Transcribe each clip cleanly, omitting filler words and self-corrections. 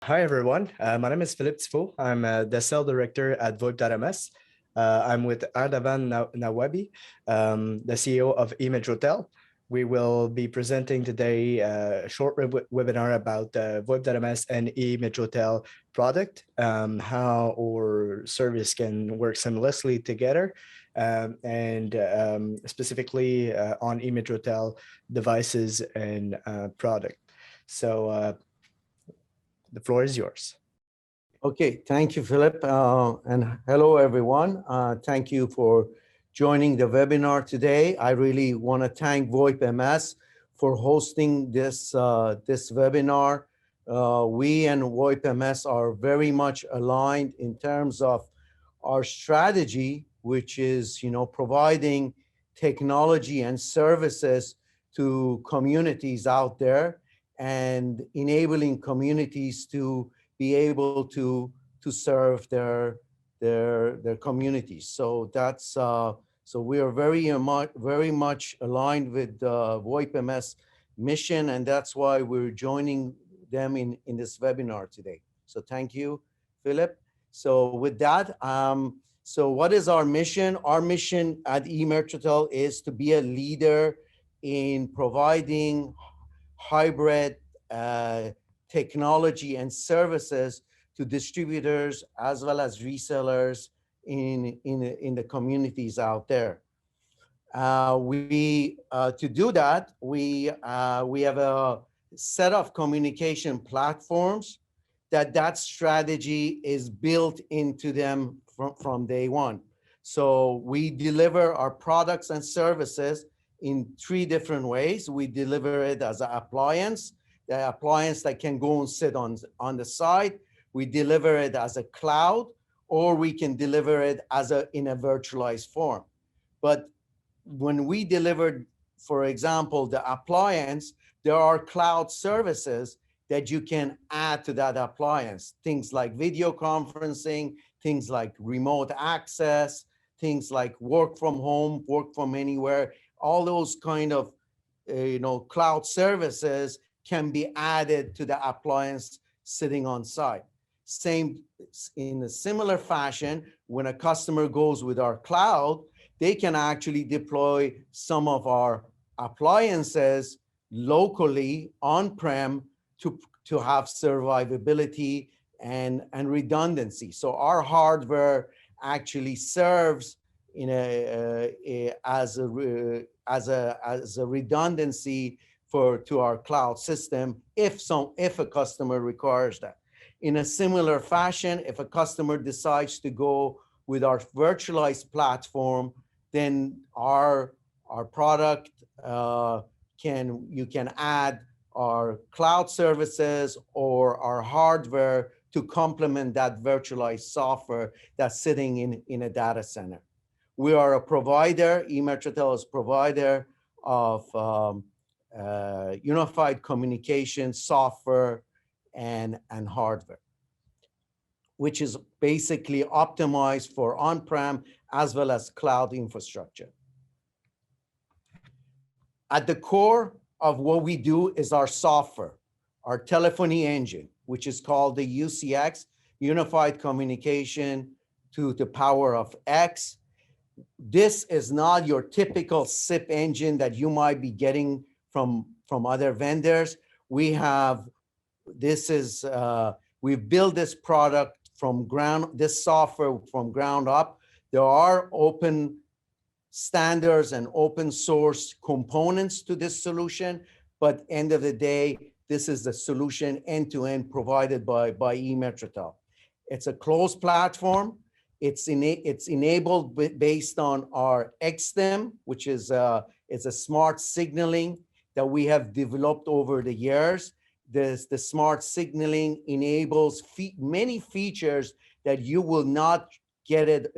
Hi, everyone. My name is Philippe Tifo. I'm the sales director at VoIP.ms. I'm with Ardavan Nawabi, the CEO of Emetrotel. We will be presenting today a short webinar about VoIP.ms and Emetrotel product, how our service can work seamlessly together, and specifically on Emetrotel devices and product. So the floor is yours. Okay, thank you, Philip, and hello, everyone. Thank you for joining the webinar today. I really want to thank VoIPms for hosting this webinar. We and VoIPms are very much aligned in terms of our strategy, which is, providing technology and services to communities out there and enabling communities to be able to serve their communities. So that's so we are very much aligned with VoIPms mission, and that's why we're joining them in this webinar today. So thank you, Philip. So with that, so what is our mission? Our mission at Emetrotel is to be a leader in providing hybrid technology and services to distributors as well as resellers in the communities out there. To do that, we have a set of communication platforms that strategy is built into them from day one. So we deliver our products and services in 3 different ways. We deliver it as an appliance, the appliance that can go and sit on the side. We deliver it as a cloud, or we can deliver it as in a virtualized form. But when we deliver, for example, the appliance, there are cloud services that you can add to that appliance. Things like video conferencing, things like remote access, things like work from home, work from anywhere. All those kind of cloud services can be added to the appliance sitting on site. Same in a similar fashion, when a customer goes with our cloud, they can actually deploy some of our appliances locally on-prem to have survivability and redundancy. So our hardware actually serves as a redundancy to our cloud system if a customer requires that. In a similar fashion, if a customer decides to go with our virtualized platform, then our product you can add our cloud services or our hardware to complement that virtualized software that's sitting in a data center. We are a provider. Emetrotel is a provider of unified communication software and hardware, which is basically optimized for on-prem as well as cloud infrastructure. At the core of what we do is our software, our telephony engine, which is called the UCX, Unified Communication to the Power of X. This is not your typical SIP engine that you might be getting from other vendors. We've built this product this software from ground up. There are open standards and open source components to this solution, but end of the day, this is the solution end-to-end provided by Emetrotel. It's a closed platform. It's enabled based on our XSTEM, which is a smart signaling that we have developed over the years. The smart signaling enables many features that you will not get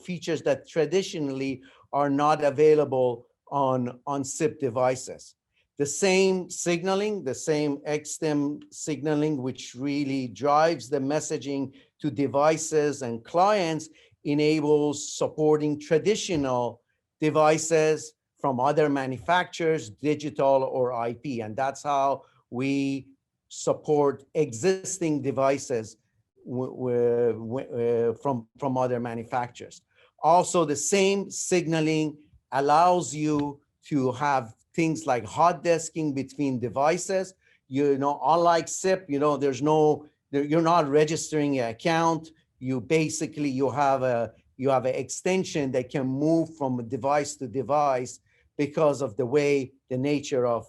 features that traditionally are not available on SIP devices. The same signaling, the same XSTEM signaling, which really drives the messaging to devices and clients, enables supporting traditional devices from other manufacturers, digital or IP. And that's how we support existing devices from other manufacturers. Also, the same signaling allows you to have things like hot desking between devices. You know, unlike SIP, you know, you're not registering an account. You basically, you have an extension that can move from device to device because of the way the nature of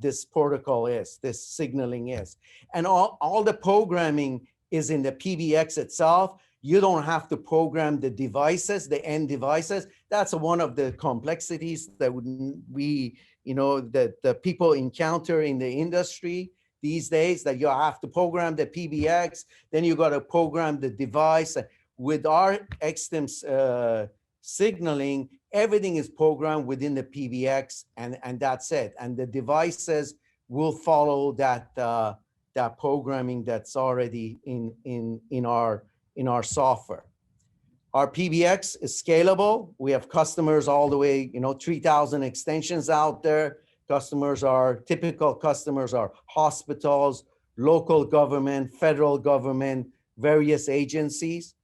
this protocol is, this signaling is. And all the programming is in the PBX itself. You don't have to program the devices, the end devices. That's one of the complexities that we, you know, that the people encounter in the industry these days, that you have to program the PBX, then you got to program the device. With our XTIMS signaling, everything is programmed within the PBX, and that's it. And the devices will follow that that programming that's already in our software. Our PBX is scalable. We have customers all the way, you know, 3,000 extensions out there. Typical customers are hospitals, local government, federal government, various agencies.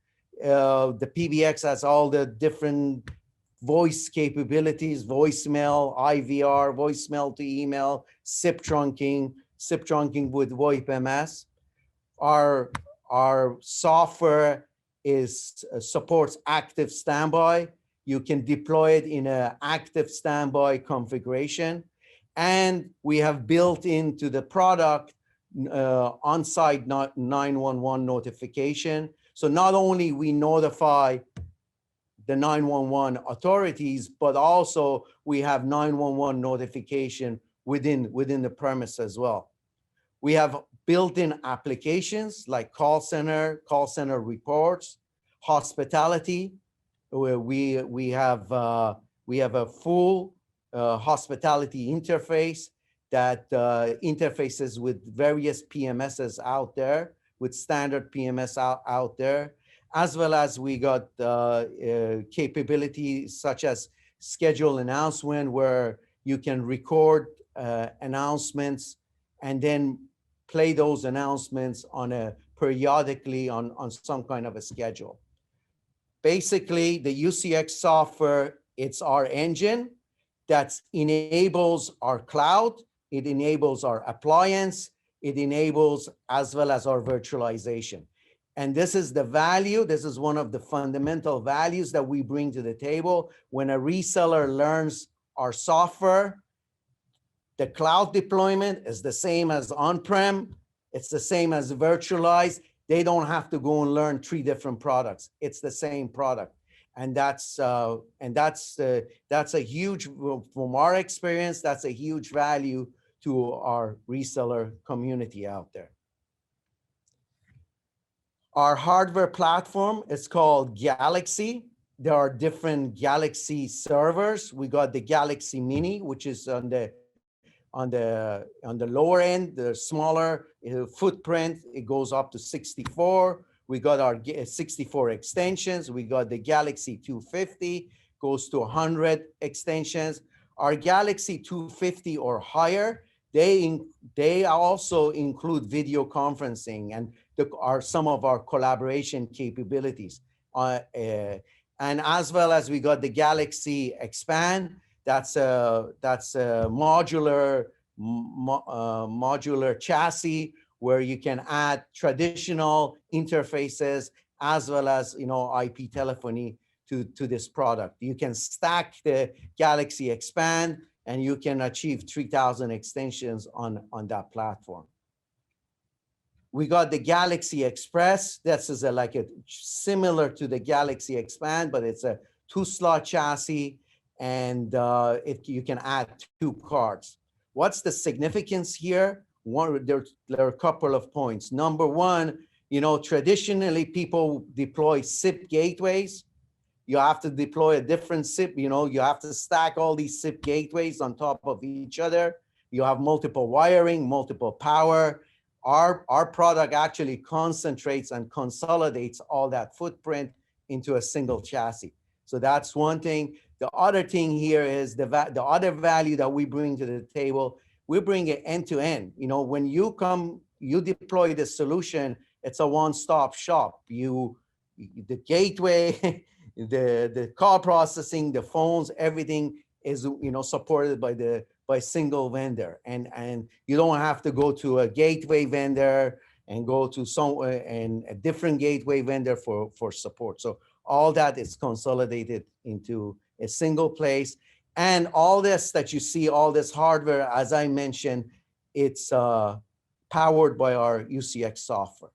The PBX has all the different voice capabilities, voicemail, IVR, voicemail to email, SIP trunking with VoIP.ms. Our software supports active standby. You can deploy it in an active standby configuration. And we have built into the product on-site 911 notification. So not only we notify the 911 authorities, but also we have 911 notification within the premise as well. We have built-in applications like call center reports, hospitality. Where we have a full hospitality interface that interfaces with various PMSs out there, with standard PMS out there, as well as we got capabilities such as schedule announcement, where you can record announcements and then play those announcements periodically on some kind of a schedule. Basically, the UCX software, it's our engine that enables our cloud, it enables our appliance, it enables as well as our virtualization. And this is the value, this is one of the fundamental values that we bring to the table. When a reseller learns our software, the cloud deployment is the same as on-prem, it's the same as virtualized. They don't have to go and learn 3 different products. It's the same product. And that's a huge, from our experience, that's a huge value to our reseller community out there. Our hardware platform is called Galaxy. There are different Galaxy servers. We got the Galaxy Mini, which is on the lower end, the smaller footprint. It goes up to 64. We got our 64 extensions. We got the Galaxy 250, goes to 100 extensions. Our Galaxy 250 or higher, they also include video conferencing and some of our collaboration capabilities. And as well as we got the Galaxy Expand, that's a modular chassis where you can add traditional interfaces as well as, you know, IP telephony to this product. You can stack the Galaxy Expand and you can achieve 3,000 extensions on that platform. We got the Galaxy Express. This is similar to the Galaxy Expand, but it's a 2-slot chassis, and you can add 2 cards. What's the significance here? There are a couple of points. Number one, you know, traditionally people deploy SIP gateways. You have to deploy a different SIP, you know, you have to stack all these SIP gateways on top of each other. You have multiple wiring, multiple power. Our product actually concentrates and consolidates all that footprint into a single chassis. So that's one thing. The other thing here is the other value that we bring to the table. we bring it end to end. You know, when you come, you deploy the solution, it's a one-stop shop. The gateway, the call processing, the phones, everything is, you know, supported by single vendor, and you don't have to go to a gateway vendor and go to and a different gateway vendor for support. So all that is consolidated into a single place. And all this that you see, all this hardware, as I mentioned, it's powered by our UCX software.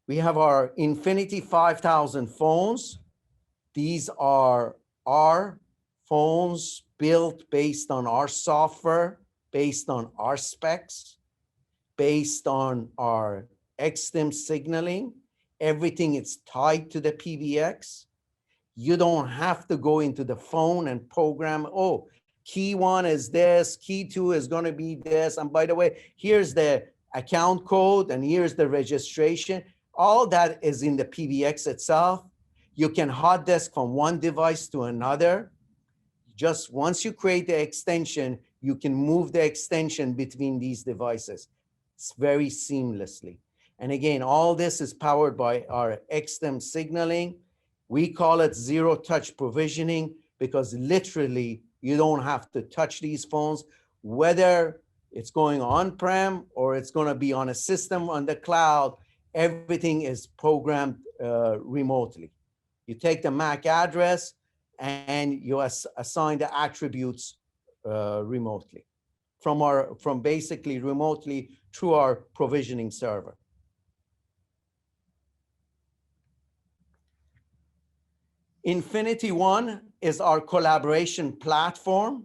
We have our Infiniti 5000 phones. These are our phones built based on our software, based on our specs, based on our XDIM signaling. Everything is tied to the PBX. You don't have to go into the phone and program, oh, key 1 is this, key 2 is going to be this. And by the way, here's the account code and here's the registration. All that is in the PBX itself. You can hot desk from one device to another. Just once you create the extension, you can move the extension between these devices. It's very seamlessly. And again, all this is powered by our XDIM signaling. We call it zero touch provisioning because literally you don't have to touch these phones, whether it's going on-prem or it's going to be on a system on the cloud. Everything is programmed remotely. You take the MAC address and you assign the attributes remotely from basically remotely through our provisioning server. InfinityOne is our collaboration platform.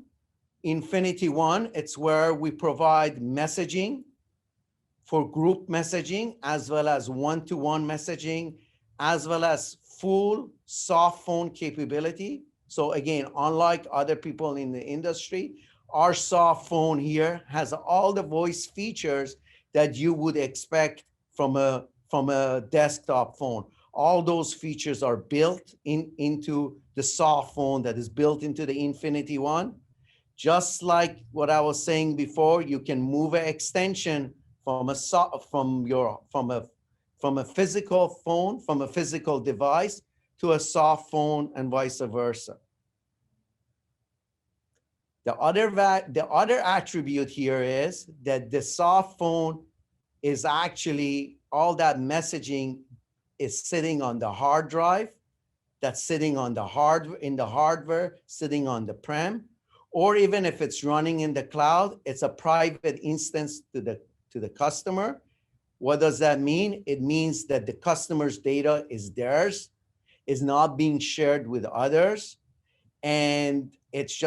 InfiniteOne, it's where we provide messaging for group messaging, as well as one-to-one messaging, as well as full soft phone capability. So again, unlike other people in the industry, our soft phone here has all the voice features that you would expect from a desktop phone. All those features are built into the soft phone that is built into the InfiniteOne. Just like what I was saying before, you can move an extension from a physical phone, from a physical device to a soft phone and vice versa. The other attribute here is that the soft phone is actually all that messaging is sitting on the hard drive, that's sitting on the hardware, sitting on the prem, or even if it's running in the cloud, it's a private instance to the customer. What does that mean? It means that the customer's data is theirs, is not being shared with others, and it's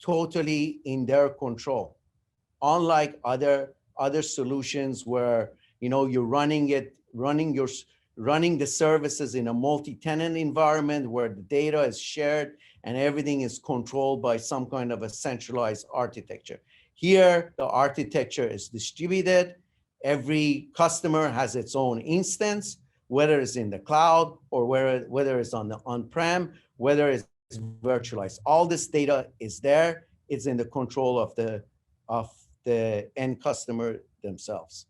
totally in their control. Unlike other solutions where, you know, you're running the services in a multi-tenant environment where the data is shared and everything is controlled by some kind of a centralized architecture. Here, the architecture is distributed. Every customer has its own instance, whether it's in the cloud or whether it's on the on-prem, whether it's virtualized. All this data is there. It's in the control of the end customer themselves.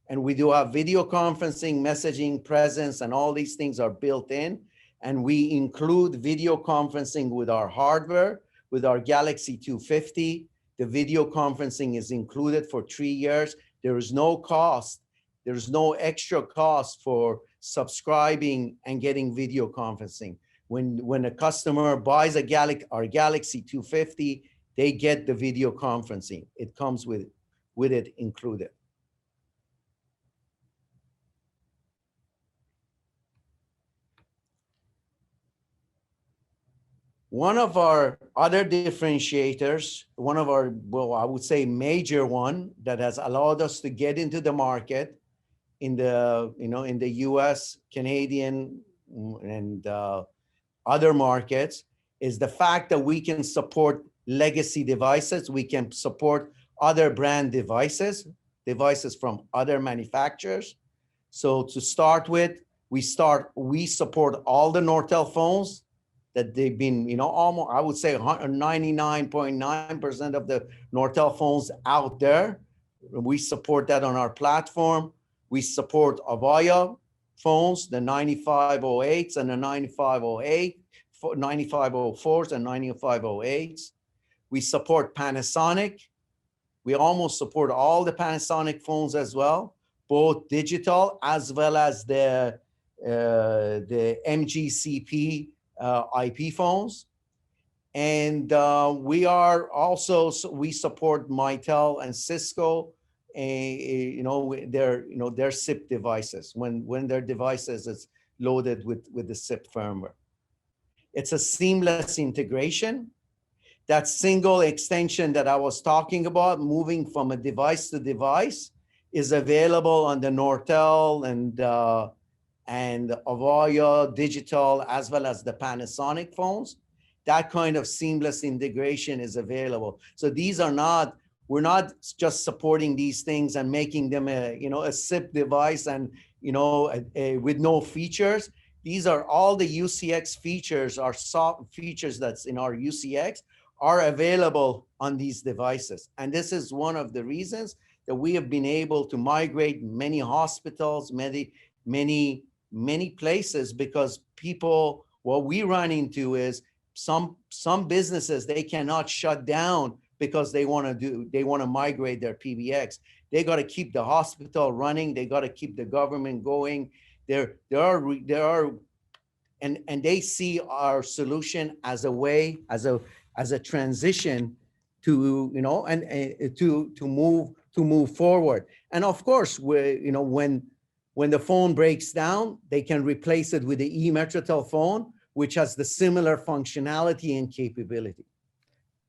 And we do have video conferencing, messaging, presence, and all these things are built in. And we include video conferencing with our hardware, with our Galaxy 250. The video conferencing is included for 3 years. There is no cost. There's no extra cost for subscribing and getting video conferencing. When a customer buys our Galaxy 250, they get the video conferencing. It comes with it included. One of our other differentiators, I would say major one that has allowed us to get into the market in the US, Canadian, and other markets is the fact that we can support legacy devices. We can support other brand devices from other manufacturers. So to start with, we support all the Nortel phones that they've been, almost, I would say 99.9% of the Nortel phones out there. We support that on our platform. We support Avaya phones, the 9508s and the 9508, 9504s and 9508s. We support Panasonic. We almost support all the Panasonic phones as well, both digital as well as the MGCP IP phones. And we are also, we support Mitel and Cisco, their SIP devices when their devices is loaded with the SIP firmware. It's a seamless integration. That single extension that I was talking about, moving from a device to device, is available on the Nortel and Avaya digital, as well as the Panasonic phones. That kind of seamless integration is available. So these are not, we're not just supporting these things and making them a SIP device and, with no features. These are all the UCX features, our soft features that's in our UCX are available on these devices. And this is one of the reasons that we have been able to migrate many hospitals, many places, because people, what we run into is some businesses, they cannot shut down because they want to migrate their PBX. They got to keep the hospital running. They got to keep the government going. There are, and they see our solution as a way, as a transition to, to move forward. And of course, when the phone breaks down, they can replace it with the Emetrotel phone, which has the similar functionality and capability.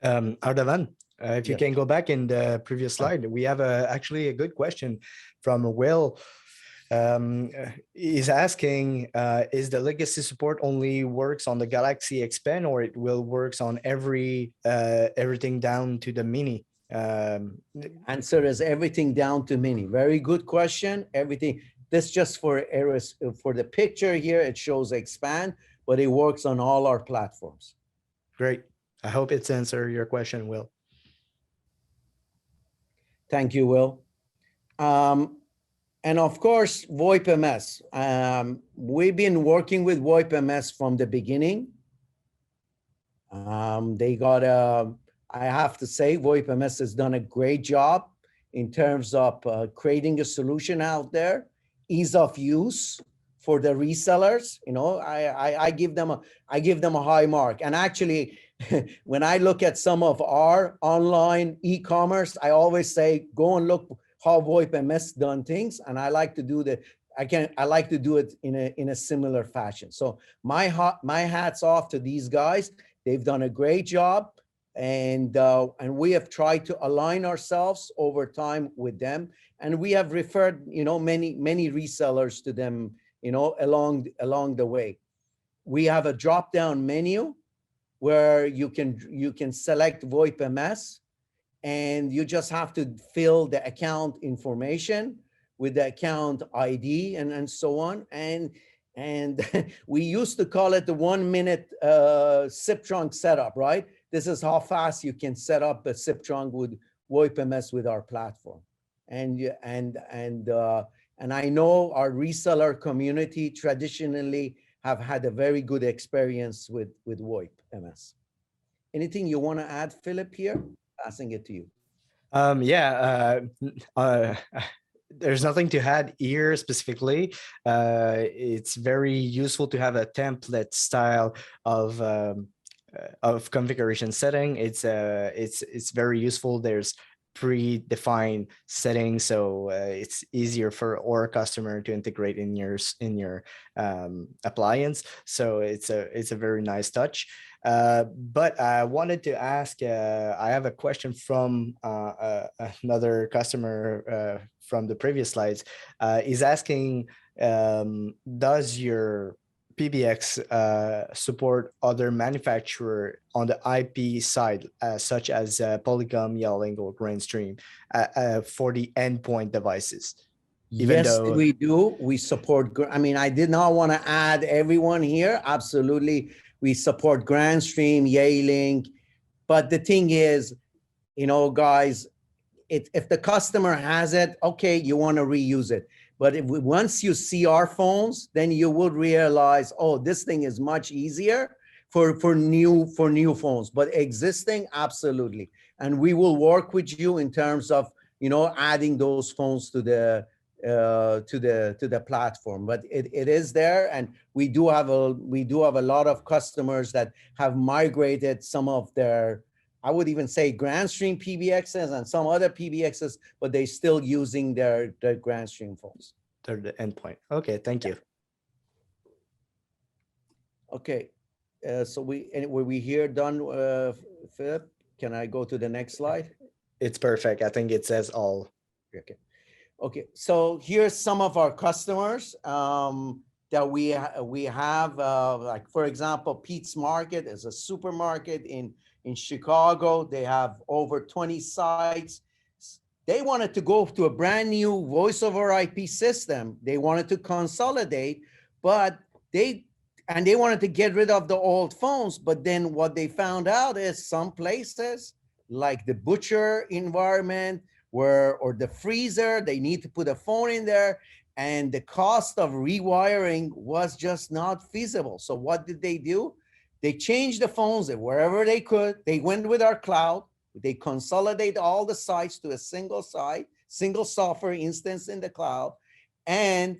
Ardavan, if you Yes. can go back in the previous slide, we have actually a good question from Will. He's asking, is the legacy support only works on the Galaxy S Pen, or it will works on everything down to the Mini? Answer is everything down to Mini. Very good question. Everything. This just for the picture here, it shows expand, but it works on all our platforms. Great. I hope it's answered your question, Will. Thank you, Will. And of course, VoIPms. We've been working with VoIPms from the beginning. I have to say, VoIPms has done a great job in terms of creating a solution out there, ease of use for the resellers. I give them a high mark. And actually, when I look at some of our online e-commerce, I always say, go and look how VoIPms done things, and I like to do it in a similar fashion. So my hats off to these guys. They've done a great job, and we have tried to align ourselves over time with them, and we have referred many resellers to them along the way. We have a drop-down menu where you can select VoIPms, and you just have to fill the account information with the account ID and so on. And we used to call it the 1 minute SIP trunk setup, right? This is how fast you can set up a SIP trunk with VoIPms with our platform. And I know our reseller community traditionally have had a very good experience with VoIPms. Anything you want to add, Philip, here? Passing it to you. There's nothing to add here specifically. It's very useful to have a template style of configuration setting. It's very useful. There's predefined settings, so it's easier for our customer to integrate in your appliance. So it's a very nice touch. But I wanted to ask, I have a question from another customer from the previous slides. He's asking, does your PBX support other manufacturer on the IP side, such as Polycom, Yelling, or Grainstream for the endpoint devices? Yes, we do. We support, I mean, I did not want to add everyone here. Absolutely. We support Grandstream, Yealink. But the thing is, you know, guys, if the customer has it, okay, you want to reuse it. But once you see our phones, then you will realize, oh, this thing is much easier for new phones. But existing, absolutely. And we will work with you in terms of, you know, adding those phones to the platform. But it is there, and we do have a lot of customers that have migrated some of their, I would even say, Grandstream PBXs and some other PBXs, but they're still using their Grandstream phones. They're the endpoint. Okay, thank you. Okay, so were we here done, Philip? Can I go to the next slide? It's perfect. I think it says all. Okay. Okay, so here's some of our customers that we have, like, for example, Pete's Market is a supermarket in Chicago. They have over 20 sites. They wanted to go to a brand new voice over IP system. They wanted to consolidate, but they wanted to get rid of the old phones. But then what they found out is some places like the butcher environment or the freezer, they need to put a phone in there, and the cost of rewiring was just not feasible. So what did they do? They changed the phones wherever they could. They went with our cloud. They consolidate all the sites to a single site, single software instance in the cloud, and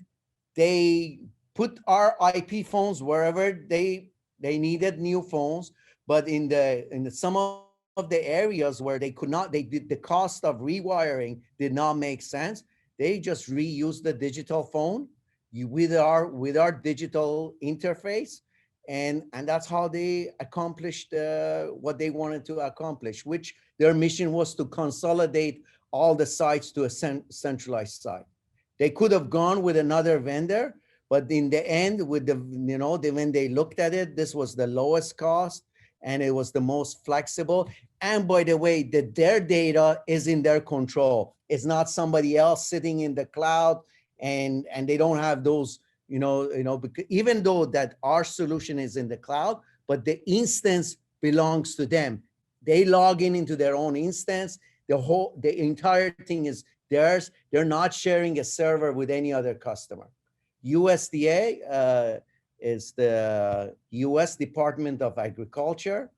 they put our IP phones wherever they needed new phones. But in some of the areas where they could not, the cost of rewiring did not make sense. They just reused the digital phone with our digital interface, and that's how they accomplished what they wanted to accomplish, which their mission was to consolidate all the sites to a centralized site. They could have gone with another vendor, but in the end, with when they looked at it, this was the lowest cost, and it was the most flexible. And by the way, their data is in their control. It's not somebody else sitting in the cloud, and they don't have those, because even though that our solution is in the cloud, but the instance belongs to them. They log into their own instance. The entire thing is theirs. They're not sharing a server with any other customer. USDA is the US Department of Agriculture.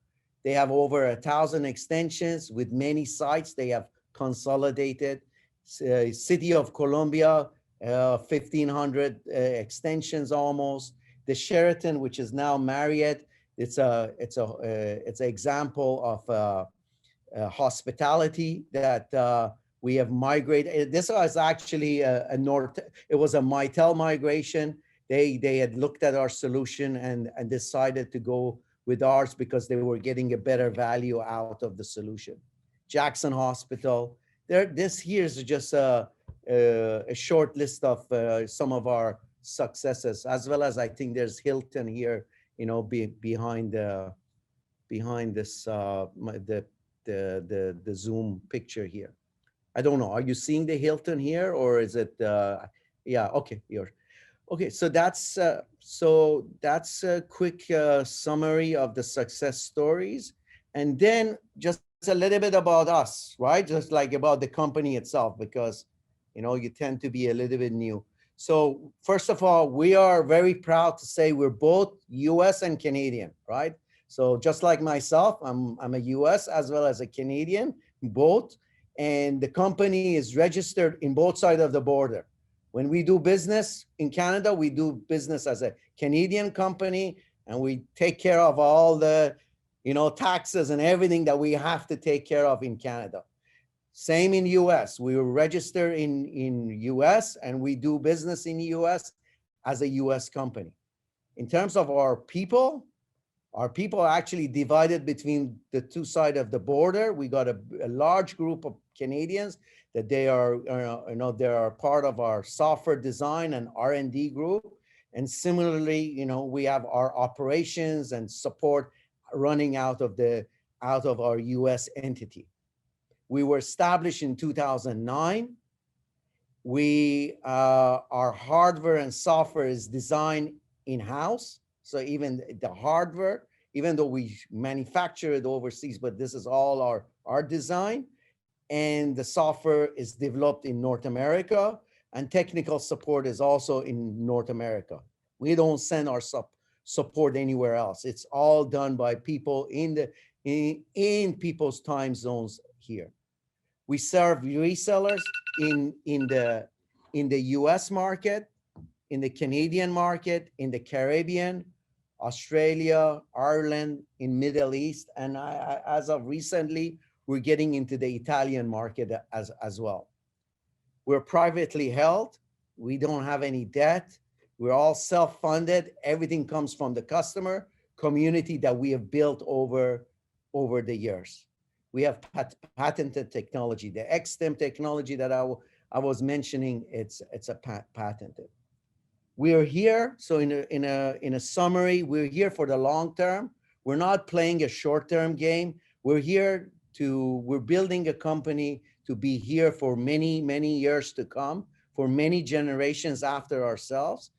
They have over 1,000 extensions with many sites they have consolidated. City of Columbia, 1,500 extensions almost. The Sheraton, which is now Marriott, it's an example of hospitality that we have migrated. This was actually it was a Mitel migration. They had looked at our solution and decided to go with ours because they were getting a better value out of the solution. Jackson Hospital. This here is just a short list of some of our successes, as well as I think there's Hilton here, behind this the Zoom picture here. I don't know. Are you seeing the Hilton here, or is it? Yeah. Okay. Okay. So that's a quick summary of the success stories, and then just a little bit about us, right? Just like about the company itself, because you tend to be a little bit new. So first of all, we are very proud to say we're both US and Canadian, right? So just like myself, I'm a US as well as a Canadian, both. And the company is registered in both sides of the border. When we do business in Canada, we do business as a Canadian company, and we take care of all the, taxes and everything that we have to take care of in Canada. Same in US. We were registered in US, and we do business in US as a US company. In terms of our people are actually divided between the two sides of the border. We got a large group of Canadians that they are part of our software design and R&D group. And similarly, we have our operations and support running out of our US entity. We were established in 2009. Our hardware and software is designed in-house. So even the hardware even though we manufacture it overseas, but this is all our design. And the software is developed in North America, and technical support is also in North America. We don't send our support anywhere else. It's all done by people in people's time zones here. We serve resellers in the US market, in the Canadian market, in the Caribbean, Australia, Ireland, in Middle East, and as of recently, we're getting into the Italian market as well. We're privately held. We don't have any debt. We're all self-funded. Everything comes from the customer community that we have built over the years. We have patented technology. The XSTEM technology that I was mentioning, it's a patented. We are here, so in a summary, we're here for the long term. We're not playing a short-term game. We're building a company to be here for many, many years to come, for many generations after ourselves.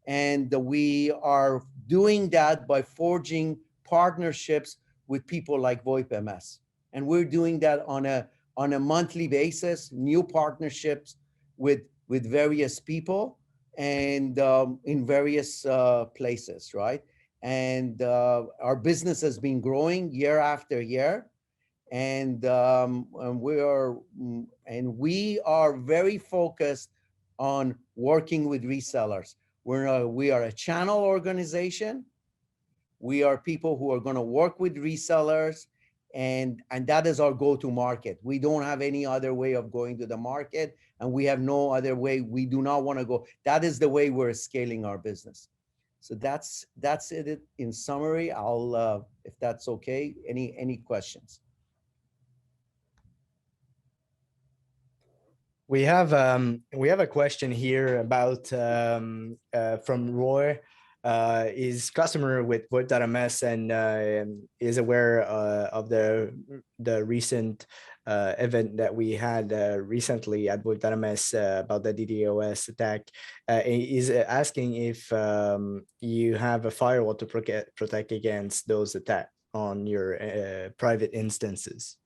And we are doing that by forging partnerships with people like VoIPms. And we're doing that on a monthly basis, new partnerships with various people and in various places, right? And our business has been growing year after year. And we are very focused on working with resellers. We are a channel organization. We are people who are going to work with resellers, and that is our go-to market. We don't have any other way of going to the market, and we have no other way. We do not want to go. That is the way we're scaling our business. So that's it in summary. I'll if that's okay. Any questions? We have a question here about from Roy. Is customer with VoIP.ms and is aware of the recent event that we had recently at VoIP.ms about the DDoS attack. Is asking if you have a firewall to protect against those attacks on your private instances.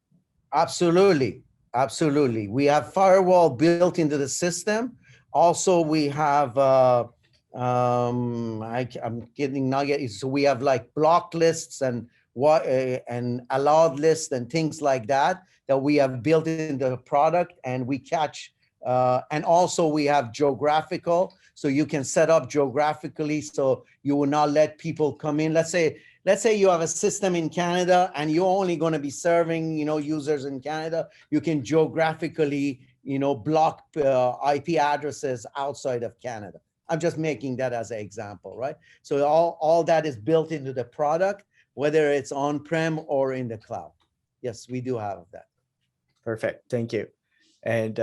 Absolutely. Absolutely. We have firewall built into the system. Also, we have, I'm getting nuggets. So we have like block lists and allowed lists and things like that we have built in the product, and we catch. And also we have geographical, so you can set up geographically, so you will not let people come in. Let's say you have a system in Canada and you're only going to be serving, users in Canada. You can geographically, block IP addresses outside of Canada. I'm just making that as an example, right? So all that is built into the product, whether it's on-prem or in the cloud. Yes, we do have that. Perfect. Thank you. And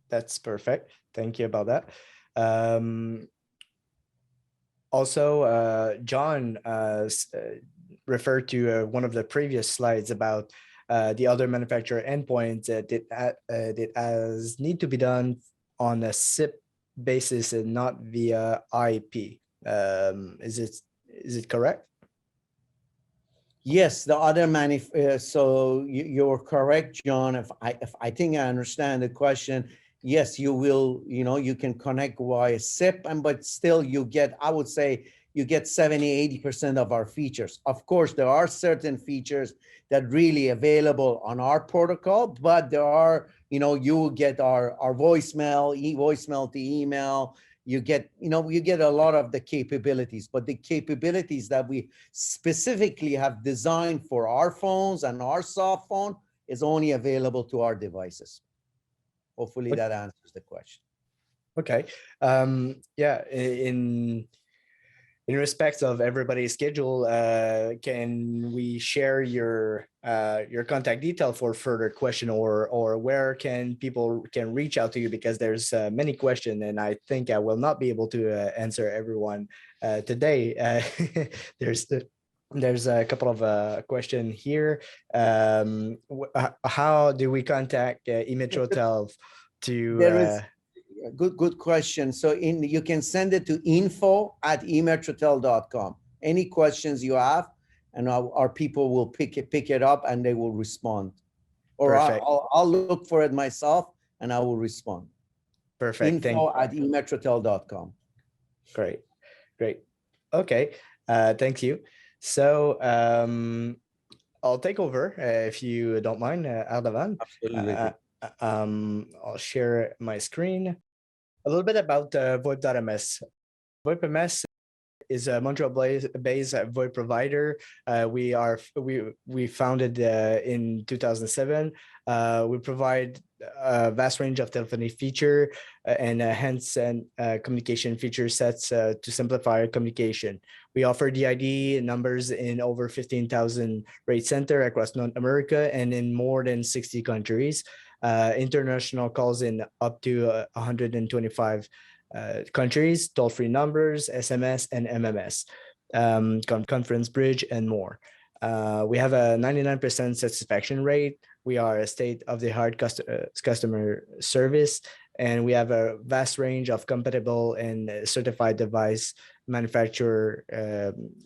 that's perfect. Thank you about that. Also, John referred to one of the previous slides about the other manufacturer endpoints that as need to be done on a SIP basis and not via IP. Is it correct? Yes, the other so you're correct, John. If I think I understand the question, yes, you will, you can connect via SIP, but still you get, I would say, you get 70–80% of our features. Of course, there are certain features that really available on our protocol, but there are, you will get our voicemail, voicemail to email. You get a lot of the capabilities, but the capabilities that we specifically have designed for our phones and our soft phone is only available to our devices. Hopefully that answers the question. Okay. Yeah, in respect of everybody's schedule, can we share your contact detail for further question, or where can people reach out to you? Because there's many questions, and I think I will not be able to answer everyone today. There's a couple of questions here. How do we contact Emetrotel to? There is good question. So you can send it to info@emetrotel.com. Any questions you have, and our people will pick it up and they will respond. Or Perfect. I'll look for it myself and I will respond. Perfect. info@emetrotel.com. Great. Great. Okay. Thank you. So I'll take over if you don't mind, Ardavan. Absolutely. I'll share my screen. A little bit about VoIP.ms. VoIPms is a Montreal-based VoIP provider. We founded in 2007. We provide a vast range of telephony feature and hence and communication feature sets to simplify communication. We offer DID numbers in over 15,000 rate center across North America and in more than 60 countries. International calls in up to 125 countries, toll-free numbers, SMS, and MMS, conference bridge, and more. We have a 99% satisfaction rate. We are a state-of-the-art customer service, and we have a vast range of compatible and certified device manufacturer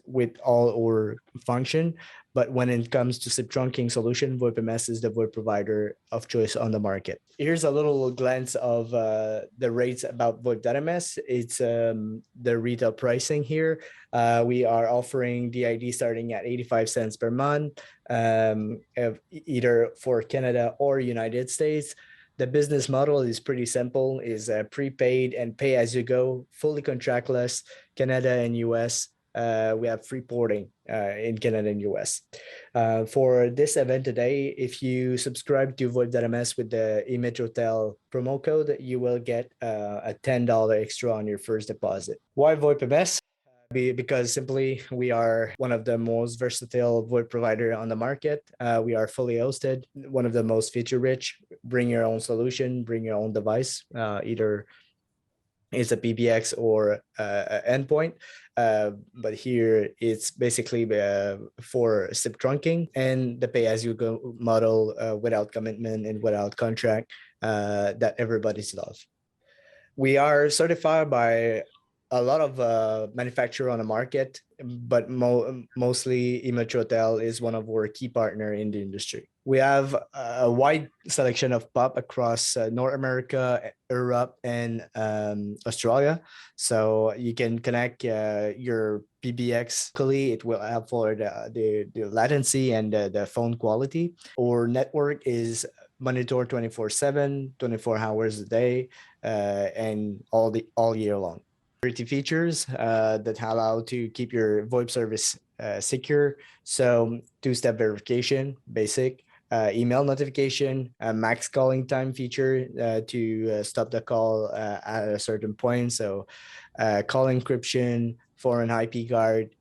with all our function. But when it comes to SIP trunking solution, VoIPms is the VoIP provider of choice on the market. Here's a little glance of the rates about VoIP.ms. It's the retail pricing here. We are offering DID starting at 85 cents per month, either for Canada or United States. The business model is pretty simple, is prepaid and pay as you go, fully contractless, Canada and US. We have free porting in Canada and US. For this event today, if you subscribe to VoIP.ms with the Emetrotel promo code, you will get a $10 extra on your first deposit. Why VoIPms? Because simply we are one of the most versatile VoIP provider on the market. We are fully hosted, one of the most feature rich. Bring your own solution, bring your own device, either it's a PBX or endpoint. But here it's basically for SIP trunking and the pay-as-you-go model without commitment and without contract that everybody's love. We are certified by a lot of manufacturer on the market, but mostly Emetrotel is one of our key partner in the industry. We have a wide selection of POP across North America, Europe, and Australia. So you can connect your PBX locally. It will help for the latency and the phone quality. Our network is monitored 24/7, 24 hours a day, and all year long. Security features that allow to keep your VoIP service secure. So two-step verification, basic, email notification, max calling time feature to stop the call at a certain point. So call encryption, foreign IP guard,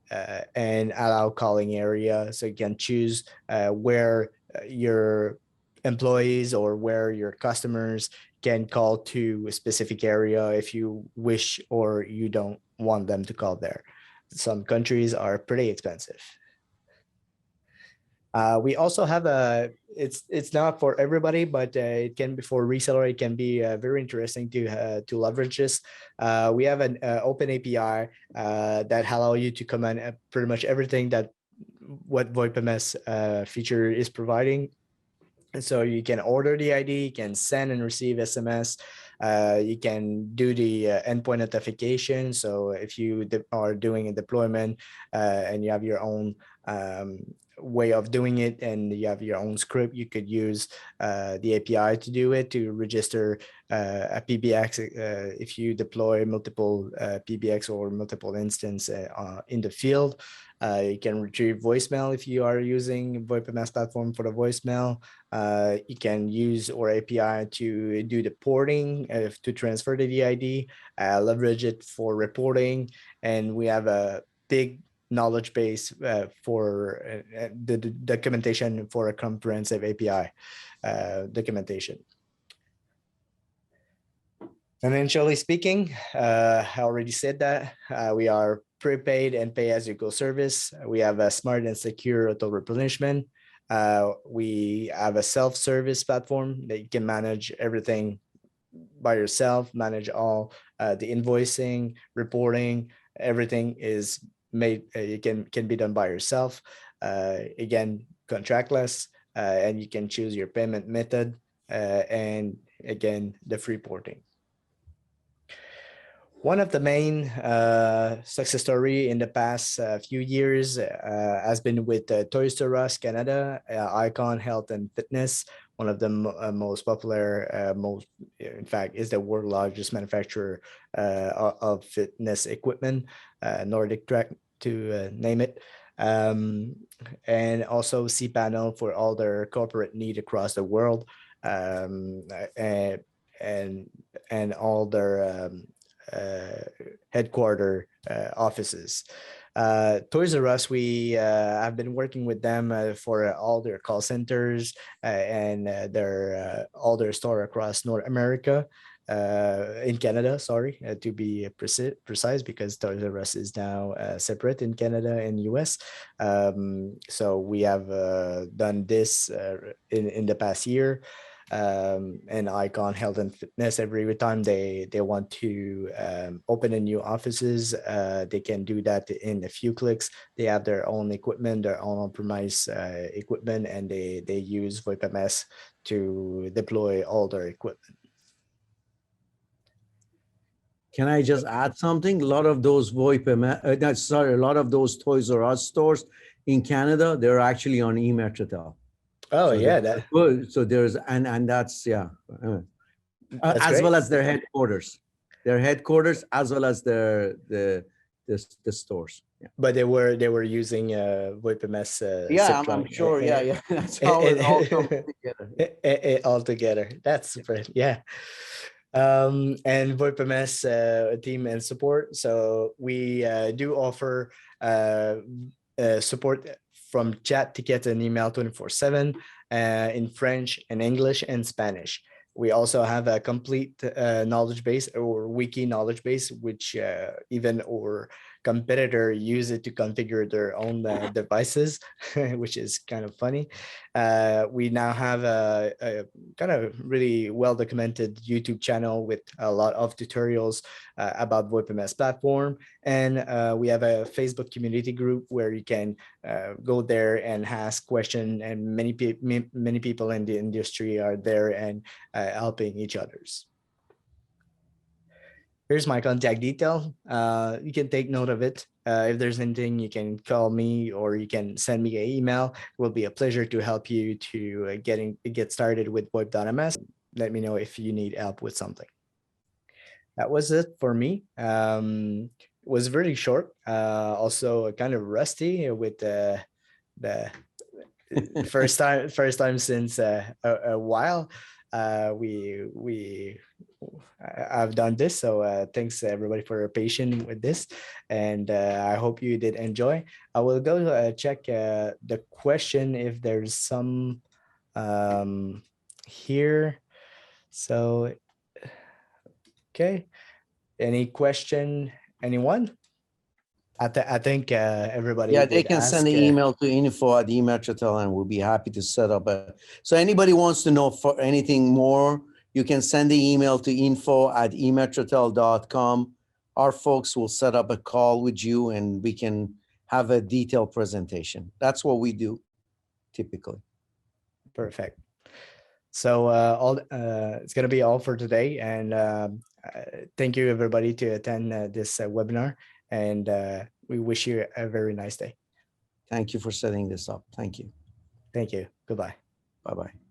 and allow calling area. So you can choose where your employees or where your customers can call to a specific area if you wish or you don't want them to call there. Some countries are pretty expensive. We also have it's not for everybody, but it can be for reseller. It can be very interesting to leverage this. We have an open API that allow you to command pretty much everything that what VoIPms feature is providing. And so you can order the ID, you can send and receive SMS, you can do the endpoint notification. So if you are doing a deployment and you have your own way of doing it and you have your own script, you could use the API to do it, to register a PBX if you deploy multiple PBX or multiple instance in the field. You can retrieve voicemail if you are using VoIPms platform for the voicemail. You can use our API to do the porting, to transfer the VID, leverage it for reporting, and we have a big knowledge base for the documentation for a comprehensive API documentation. Financially speaking, I already said that we are prepaid and pay-as-you-go service. We have a smart and secure auto replenishment. We have a self-service platform that you can manage everything by yourself, manage all the invoicing, reporting, everything is made, it can be done by yourself. Again, contractless, and you can choose your payment method, and again, the free porting. One of the main success story in the past few years has been with Toys R Us Canada, Icon Health and Fitness, one of the most popular, in fact, is the world largest manufacturer of fitness equipment, Nordic Track to name it. And also cPanel for all their corporate need across the world, and all their headquarter offices. Toys R Us, we have been working with them for all their call centers and their all their store across North America, in Canada, sorry, to be precise, because Toys R Us is now separate in Canada and US. So we have done this in the past year. And Icon Health and Fitness, every time they want to open a new offices, they can do that in a few clicks. They have their own equipment, their own on-premise equipment, and they use VoIPms to deploy all their equipment. Can I just add something? A lot of those a lot of those Toys R Us stores in Canada, they're actually on Emetrotel. Oh, So yeah, that, good. So there's and that's that's as great. well as their headquarters, as well as the stores. Yeah. But they were using VoIPms. Yeah, I'm sure. Yeah. That's how it all comes together. All together. That's super. Yeah. And VoIPms team and support. So we do offer support from chat, ticket, and email 24/7 in French and English and Spanish. We also have a complete knowledge base, or Wiki knowledge base, which even our competitor use it to configure their own devices, which is kind of funny. We now have a kind of really well-documented YouTube channel with a lot of tutorials about VoIPms platform. And we have a Facebook community group where you can go there and ask questions, and many people in the industry are there and helping each others. Here's my contact detail. You can take note of it. If there's anything, you can call me or you can send me an email. It will be a pleasure to help you to get started with VoIP.ms. Let me know if you need help with something. That was it for me. It was really short. Also kind of rusty with the first time since a while. I've done this, so thanks everybody for your patience with this, and I hope you did enjoy. I will go check the question if there's some here. So okay, any question, anyone? I think everybody. Yeah, they can send an email to info@emetrotel, and we'll be happy to set up a. So anybody wants to know for anything more, you can send the email to info@emetrotel.com. Our folks will set up a call with you, and we can have a detailed presentation. That's what we do, typically. Perfect. So it's going to be all for today, and thank you everybody to attend this webinar, and we wish you a very nice day. Thank you for setting this up. Thank you. Thank you. Goodbye. Bye-bye.